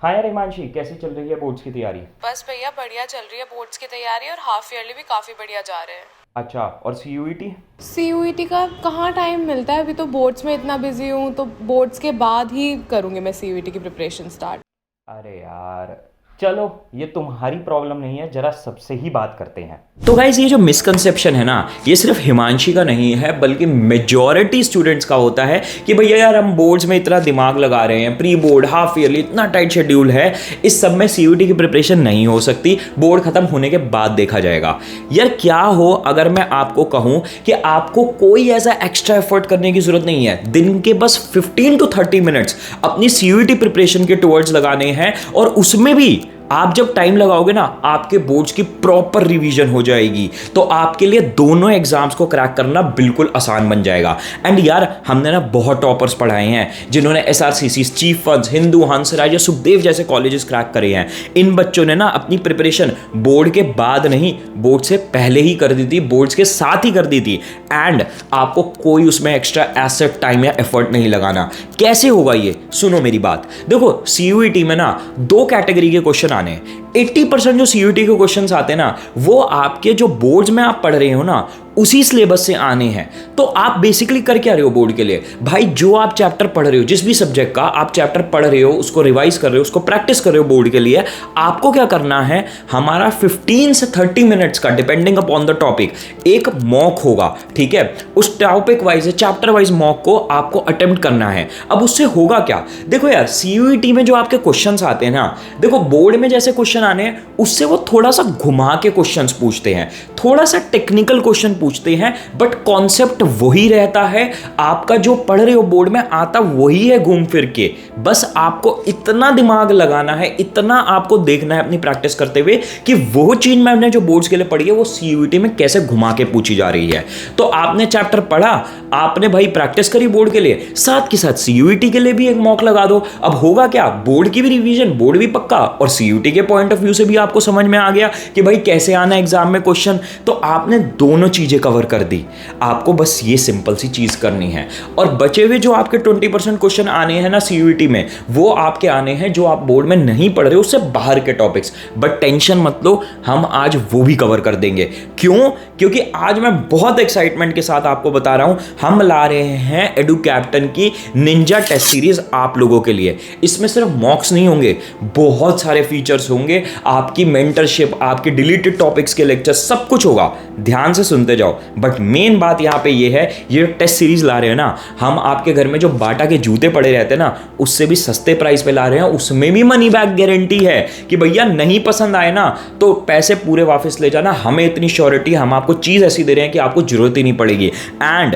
हाँ यार हिमांशी, कैसी चल रही है बोर्ड्स की तैयारी? बस भैया बढ़िया चल रही है बोर्ड्स की तैयारी और हाफ ईयरली भी काफ़ी बढ़िया जा रहे हैं। अच्छा, और सीयूईटी? सीयूईटी का कहाँ टाइम मिलता है, अभी तो बोर्ड्स में इतना बिजी हूँ, तो बोर्ड्स के बाद ही करूँगी मैं सीयूईटी की प्रिपरेशन स्टार्ट। अरे यार, चलो ये तुम्हारी प्रॉब्लम नहीं है, जरा सबसे ही बात करते हैं। तो गाइज, ये जो मिसकंसेप्शन है ना, ये सिर्फ हिमांशी का नहीं है बल्कि मेजॉरिटी स्टूडेंट्स का होता है कि भैया यार हम बोर्ड्स में इतना दिमाग लगा रहे हैं, प्री बोर्ड हाफ ईयरली इतना टाइट शेड्यूल है, इस सब में सीयूईटी की प्रिपरेशन नहीं हो सकती, बोर्ड खत्म होने के बाद देखा जाएगा। यार क्या हो अगर मैं आपको कहूं कि आपको कोई ऐसा एक्स्ट्रा एफर्ट करने की जरूरत नहीं है, दिन के बस 15 to 30 मिनट्स अपनी सीयूईटी प्रिपरेशन के टुवर्ड्स लगाने हैं, और उसमें भी आप जब टाइम लगाओगे ना, आपके बोर्ड्स की प्रॉपर रिवीजन हो जाएगी, तो आपके लिए दोनों एग्जाम्स को क्रैक करना बिल्कुल आसान बन जाएगा। एंड यार, हमने ना बहुत टॉपर्स पढ़ाए हैं जिन्होंने एसआरसीसी, चीफ वंस, हिंदू, हंसराज या सुखदेव जैसे कॉलेजेस क्रैक करे हैं। इन बच्चों ने ना अपनी प्रिपरेशन बोर्ड के बाद नहीं, बोर्ड से पहले ही कर दी थी, बोर्ड्स के साथ ही कर दी थी। एंड आपको कोई उसमें एक्स्ट्रा एसेट, टाइम या एफर्ट नहीं लगाना। कैसे होगा ये? सुनो मेरी बात। देखो, सीयूईटी में ना दो कैटेगरी के क्वेश्चन आने। 80% जो सीयूईटी के क्वेश्चंस आते हैं ना, वो आपके जो बोर्ड्स में आप पढ़ रहे हो ना, उसी सिलेबस से आने हैं। तो आप बेसिकली कर क्या रहे हो बोर्ड के लिए? भाई, जो आप चैप्टर पढ़ रहे हो, जिस भी सब्जेक्ट का आप चैप्टर पढ़ रहे हो, उसको रिवाइज कर रहे हो, उसको प्रैक्टिस कर रहे हो बोर्ड के लिए, आपको क्या करना है, हमारा 15 से 30 मिनट्स का, डिपेंडिंग अपॉन द टॉपिक, एक मॉक होगा। ठीक है, उस topic wise, chapter wise mock को आपको अटेम्प्ट करना है। अब उससे होगा क्या? देखो यार, सीयूईटी में जो आपके क्वेश्चंस आते हैं ना, देखो बोर्ड में जैसे क्वेश्चन आने हैं, उससे वो थोड़ा सा घुमा के क्वेश्चंस पूछते हैं, थोड़ा सा टेक्निकल क्वेश्चन पूछते हैं, बट कॉन्सेप्ट वही रहता है। आपका जो पढ़ रहे हो बोर्ड में आता वही है घूम फिर के। बस आपको इतना दिमाग लगाना है, इतना आपको देखना है अपनी प्रैक्टिस करते हुए कि वो चीज मैंने जो बोर्ड्स के लिए पढ़ी है वो सीयूईटी में कैसे घुमा के पूछी जा रही है। तो आपने चैप्टर पढ़ा, आपने भाई प्रैक्टिस करी बोर्ड के लिए, साथ के साथ सीयूईटी के लिए भी एक मॉक लगा दो। अब होगा क्या, बोर्ड की भी रिवीजन, बोर्ड भी पक्का, और सीयूईटी के पॉइंट ऑफ व्यू से भी आपको समझ में आ गया कि भाई कैसे आना एग्जाम में क्वेश्चन। तो आपने दोनों चीजें कवर कर दी। आपको बस ये सिंपल सी चीज करनी है। और बचे हुए जो आपके 20% क्वेश्चन आने हैं ना सीयूईटी में, वो आपके आने हैं जो आप बोर्ड में नहीं पढ़ रहे हो, उससे बाहर के टॉपिक्स। बट टेंशन मत लो, हम आज वो भी कवर कर देंगे। क्यों? क्योंकि आज मैं बहुत एक्साइटमेंट के साथ आपको बता रहा हूं, हम ला रहे हैं एडू कैप्टन की निंजा टेस्ट सीरीज आप लोगों के लिए। इसमें सिर्फ मॉक्स नहीं होंगे, बहुत सारे फीचर्स होंगे, आपकी मेंटरशिप, आपके डिलीटेड टॉपिक्स के लेक्चर, सब कुछ होगा। ध्यान से सुनते जाओ। बट मेन बात यहां पे ये है, ये टेस्ट सीरीज ला रहे हैं ना, हम आपके घर में जो बाटा के जूते पड़े रहते हैं ना, उससे भी सस्ते प्राइस पे ला रहे हैं। उसमें भी मनी बैक गारंटी है कि भैया नहीं पसंद आए ना तो पैसे पूरे वापस ले जाना। हमें इतनी श्योरिटी, हम आपको चीज ऐसी दे रहे हैं कि आपको जरूरत ही नहीं पड़ेगी। एंड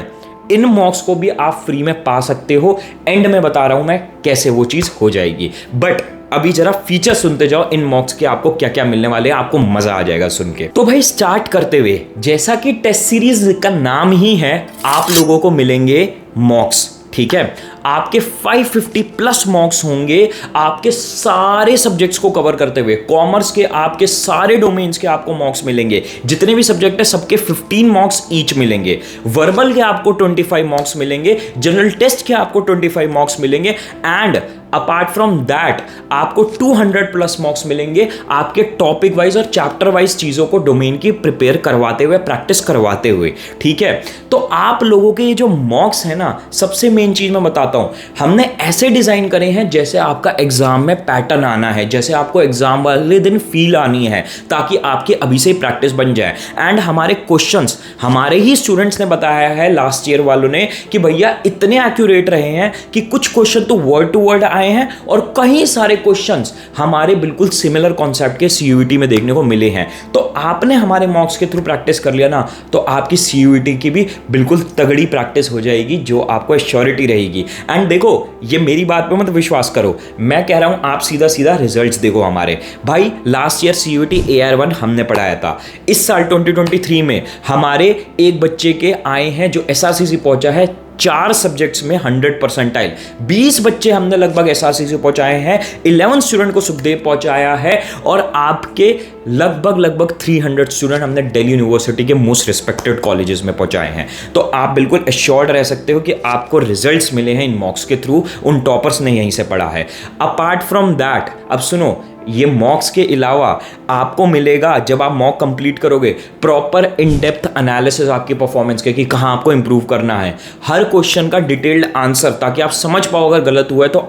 इन मॉक्स को भी आप फ्री में पा सकते हो। एंड में बता रहा हूं मैं कैसे वो चीज हो जाएगी। बट अभी जरा फीचर सुनते जाओ इन मॉक्स के, आपको क्या क्या मिलने वाले हैं, आपको मजा आ जाएगा सुन के। तो भाई स्टार्ट करते हुए, जैसा कि टेस्ट सीरीज का नाम ही है, आप लोगों को मिलेंगे मॉक्स। ठीक है, आपके 550 प्लस मॉक्स होंगे, आपके सारे सब्जेक्ट्स को कवर करते हुए। कॉमर्स के आपके सारे डोमेन्स के आपको मॉक्स मिलेंगे, जितने भी सब्जेक्ट है सबके 15 मॉक्स ईच मिलेंगे। वर्बल के आपको 25 मॉक्स मिलेंगे, जनरल टेस्ट के आपको 25 मॉक्स मिलेंगे, एंड अपार्ट फ्रॉम दैट आपको 200 प्लस मॉक्स मिलेंगे आपके टॉपिक वाइज और चैप्टर वाइज चीजों को डोमेन की प्रिपेयर करवाते हुए, प्रैक्टिस करवाते हुए। ठीक है, तो आप लोगों के ये जो मॉक्स है ना, सबसे मेन चीज मैं बताता हूं, हमने ऐसे डिजाइन करे हैं जैसे आपका एग्जाम में पैटर्न आना है, जैसे आपको एग्जाम वाले दिन फील आनी है, ताकि आपकी अभी से प्रैक्टिस बन जाए। एंड हमारे क्वेश्चंस, हमारे ही स्टूडेंट्स ने बताया है लास्ट ईयर वालों ने कि भैया इतने एक्यूरेट रहे हैं कि कुछ क्वेश्चन तो वर्ड टू वर्ड आए हैं, और कई सारे क्वेश्चंस हमारे बिल्कुल सिमिलर कॉन्सेप्ट के सीयूईटी में देखने को मिले हैं। तो आपने हमारे मॉक्स के थ्रू प्रैक्टिस कर लिया ना, तो आपकी सीयूईटी की भी बिल्कुल तगड़ी प्रैक्टिस हो जाएगी, जो आपको एश्योरिटी रहेगी। एंड देखो, ये मेरी बात पे मत विश्वास करो, मैं कह रहा हूं आप सीधा सीधा रिजल्ट्स देखो हमारे। भाई लास्ट ईयर सीयूईटी AR1 हमने पढ़ाया था, इस साल 2023 में हमारे एक बच्चे के आए हैं जो एसआरसीसी पहुंचा है 4 सब्जेक्ट्स में 100 परसेंटाइल, 20 बच्चे हमने लगभग एसआरसी से पहुंचाए हैं, 11 स्टूडेंट को सुखदेव पहुंचाया है, और आपके लगभग 300 स्टूडेंट हमने दिल्ली यूनिवर्सिटी के मोस्ट रिस्पेक्टेड कॉलेजेस में पहुंचाए हैं। तो आप बिल्कुल एश्योर्ड रह सकते हो कि आपको रिजल्ट्स मिले हैं इन मॉक्स के थ्रू, उन टॉपर्स ने यहीं से पढ़ा है। अपार्ट फ्रॉम दैट, अब सुनो, ये मॉक्स के अलावा आपको मिलेगा, जब आप मॉक कंप्लीट करोगे, प्रॉपर इन डेप्थ एनालिसिस आपकी परफॉर्मेंस के कि कहाँ आपको इंप्रूव करना है, हर क्वेश्चन का डिटेल्ड आंसर, ताकि आप समझ पाओ अगर गलत हुआ है तो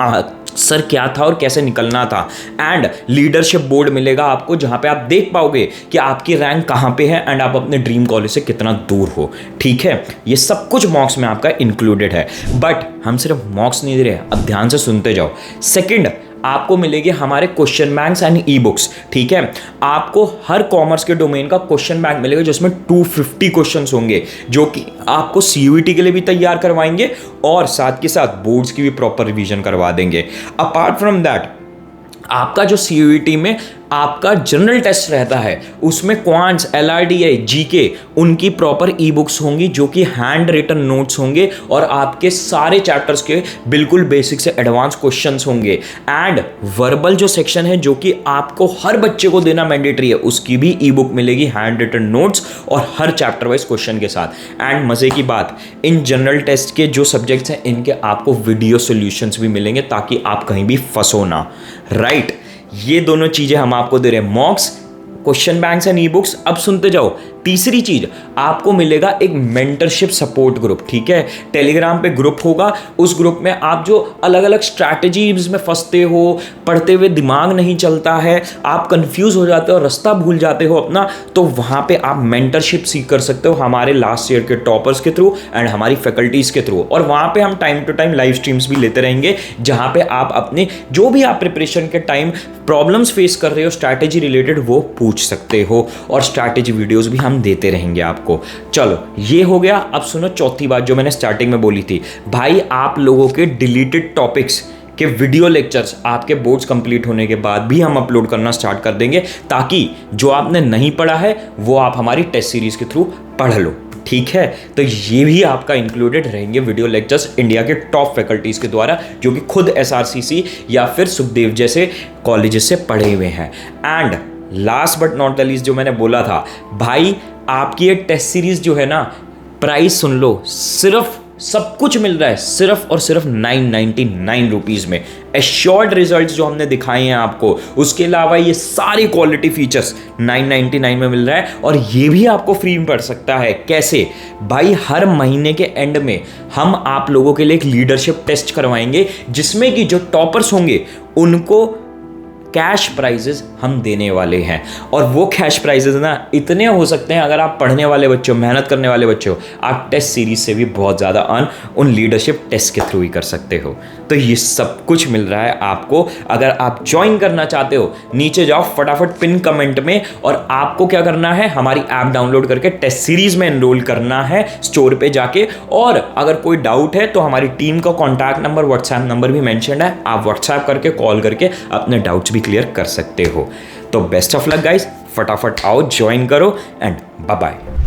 सर क्या था और कैसे निकलना था। एंड लीडरशिप बोर्ड मिलेगा आपको, जहां पे आप देख पाओगे कि आपकी रैंक कहां पे है एंड आप अपने ड्रीम कॉलेज से कितना दूर हो। ठीक है, ये सब कुछ मॉक्स में आपका इंक्लूडेड है। बट हम सिर्फ मॉक्स नहीं दे रहे, अब ध्यान से सुनते जाओ। सेकंड, आपको मिलेगी हमारे question banks and e books. ठीक है, आपको हर कॉमर्स के डोमेन का क्वेश्चन बैंक मिलेगा, जिसमें 250 क्वेश्चंस होंगे, जो कि आपको सीयूईटी के लिए भी तैयार करवाएंगे और साथ के साथ बोर्ड्स की भी प्रॉपर रिवीजन करवा देंगे। अपार्ट फ्रॉम दैट, आपका जो सीयूईटी में आपका जनरल टेस्ट रहता है, उसमें क्वांट्स, एलआरडीआई, जीके, उनकी प्रॉपर ई बुक्स होंगी, जो कि हैंड रिटन नोट्स होंगे और आपके सारे चैप्टर्स के बिल्कुल बेसिक से एडवांस क्वेश्चंस होंगे। एंड वर्बल जो सेक्शन है, जो कि आपको हर बच्चे को देना मैंडेटरी है, उसकी भी ई बुक मिलेगी, हैंड रिटन नोट्स और हर चैप्टर वाइज क्वेश्चन के साथ। एंड मजे की बात, इन जनरल टेस्ट के जो सब्जेक्ट्स हैं, इनके आपको वीडियो सोल्यूशंस भी मिलेंगे, ताकि आप कहीं भी फंसो ना। राइट, ये दोनों चीजें हम आपको दे रहे हैं, मॉक्स, question banks and e books. अब सुनते जाओ, तीसरी चीज, आपको मिलेगा एक मेंटरशिप सपोर्ट ग्रुप। ठीक है, टेलीग्राम पे ग्रुप होगा, उस ग्रुप में आप जो अलग अलग स्ट्रैटेजीज में फंसते हो, पढ़ते हुए दिमाग नहीं चलता है, आप कंफ्यूज हो जाते हो, रास्ता भूल जाते हो अपना, तो वहां पे आप मेंटरशिप सीख कर सकते हो हमारे लास्ट ईयर के टॉपर्स के थ्रू एंड हमारी फैकल्टीज के थ्रू। और वहां पे हम time to time live streams भी लेते रहेंगे, जहां पे आप अपने जो भी आप प्रिपरेशन के टाइम प्रॉब्लम्स फेस कर रहे हो स्ट्रैटेजी रिलेटेड, वो पूछ सकते हो, और स्ट्रैटेजी वीडियोस भी हम देते रहेंगे आपको। चलो, ये हो गया। अब सुनो चौथी बात जो मैंने स्टार्टिंग में बोली थी, भाई आप लोगों के डिलीटेड टॉपिक्स के वीडियो लेक्चर्स आपके बोर्ड्स कंप्लीट होने के बाद भी हम अपलोड करना स्टार्ट कर देंगे, ताकि जो आपने नहीं पढ़ा है वो आप हमारी टेस्ट सीरीज के थ्रू पढ़ लो। ठीक है, तो ये भी आपका इंक्लूडेड रहेंगे वीडियो लेक्चर्स इंडिया के टॉप फैकल्टीज के द्वारा, जो कि खुद एसआरसीसी या फिर सुखदेव जैसे कॉलेजेस से पढ़े हुए हैं। And last but not the least, जो मैंने बोला था, भाई आपकी ये टेस्ट सीरीज जो है ना, प्राइस सुन लो, सिर्फ सब कुछ मिल रहा है सिर्फ और सिर्फ 999 रुपीज़ में। एश्योर्ड रिजल्ट्स जो हमने दिखाए हैं आपको, उसके अलावा ये सारी क्वालिटी फीचर्स 999 में मिल रहा है, और ये भी आपको फ्री में पड़ सकता है। कैसे भाई, हर महीने के एंड में हम आप लोगों के लिए एक लीडरशिप टेस्ट करवाएंगे, जिसमें कि जो टॉपर्स होंगे उनको कैश प्राइजेस हम देने वाले हैं। और वो कैश प्राइजेस ना इतने हो सकते हैं, अगर आप पढ़ने वाले बच्चे हो, मेहनत करने वाले बच्चे हो, आप टेस्ट सीरीज से भी बहुत ज़्यादा अर्न उन लीडरशिप टेस्ट के थ्रू ही कर सकते हो। तो ये सब कुछ मिल रहा है आपको। अगर आप ज्वाइन करना चाहते हो, नीचे जाओ फटाफट पिन कमेंट में, और आपको क्या करना है, हमारी ऐप डाउनलोड करके टेस्ट सीरीज में एनरोल करना है स्टोर पे जाके। और अगर कोई डाउट है तो हमारी टीम का कॉन्टैक्ट नंबर, व्हाट्सएप नंबर भी मेंशन है, आप व्हाट्सएप करके, कॉल करके अपने डाउट्स भी क्लियर कर सकते हो। तो बेस्ट ऑफ लक गाइस, फटाफट आओ, ज्वाइन करो एंड बाय बाय।